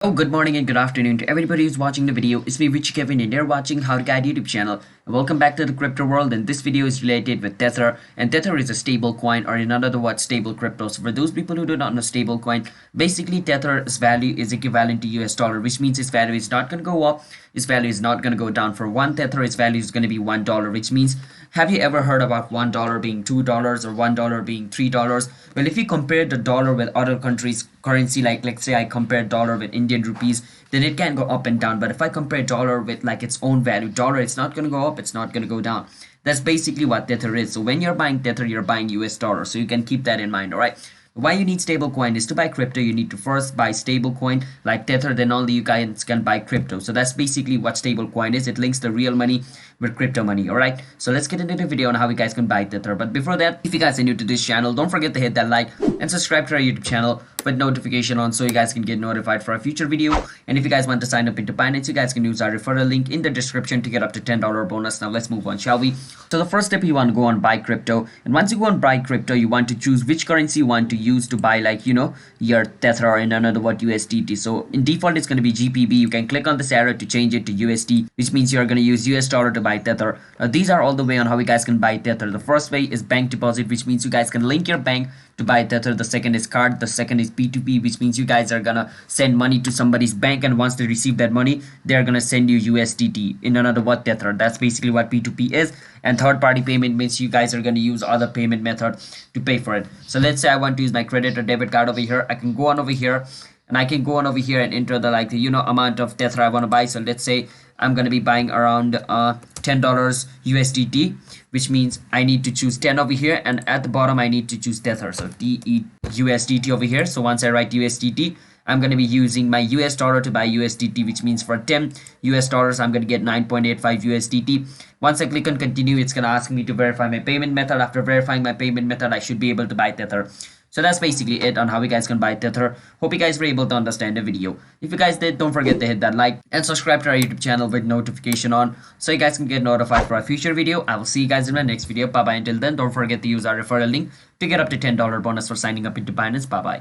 Oh, good morning and good afternoon to everybody who's watching the video. It's me, Rich Kevin, and you're watching How to Guide YouTube channel. And welcome back to the crypto world. And this video is related with Tether. And Tether is a stable coin, or in other words, stable crypto. So for those people who do not know stable coin, basically Tether's value is equivalent to US dollar, which means its value is not going to go up. Its value is not going to go down. For one Tether, its value is going to be $1, which means, have you ever heard about $1 being $2 or $1 being $3? Well, if you compare the dollar with other countries' currency, like let's say I compare dollar with Indian rupees, then it can go up and down. But if I compare dollar with like its own value, dollar, it's not going to go up, it's not going to go down. That's basically what Tether is. So when you're buying Tether, you're buying US dollar. So you can keep that in mind, all right? Why you need stable coin is to buy crypto, you need to first buy stable coin like Tether, then only you guys can buy crypto. So that's basically what stable coin is. It links the real money with crypto money. All right, so let's get into the video on how you guys can buy Tether. But before that, if you guys are new to this channel, don't forget to hit that like and subscribe to our YouTube channel with notification on so you guys can get notified for a future video. And if you guys want to sign up into Binance, you guys can use our referral link in the description to get up to $10 bonus. Now let's move on, shall we? So the first step, you want to go on buy crypto, and once you go on buy crypto, you want to choose which currency you want to use to buy, like your Tether, or in another word, USDT. So in default it's going to be GBP. You can click on this arrow to change it to USD, which means you're going to use US dollar to buy Tether. Now these are all the way on how you guys can buy Tether. The first way is bank deposit, which means you guys can link your bank to buy Tether. The second is card. The second is P2P, which means you guys are gonna send money to somebody's bank, and once they receive that money, they're gonna send you USDT, in another word, Tether. That's basically what P2P is. And third party payment means you guys are gonna use other payment method to pay for it. So let's say I want to use my credit or debit card over here. I can go on over here, and I can go on over here and enter the amount of Tether I want to buy. So let's say I'm going to be buying around $10 USDT, which means I need to choose 10 over here, and at the bottom I need to choose Tether. So TE USDT over here. So once I write USDT, I'm going to be using my US dollar to buy USDT, which means for 10 US dollars I'm going to get 9.85 USDT. Once I click on continue, it's going to ask me to verify my payment method. After verifying my payment method, I should be able to buy Tether. So that's basically it on how you guys can buy Tether. Hope you guys were able to understand the video. If you guys did, don't forget to hit that like and subscribe to our YouTube channel with notification on so you guys can get notified for a future video. I will see you guys in my next video. Bye bye. Until then, don't forget to use our referral link to get up to $10 bonus for signing up into Binance. Bye bye.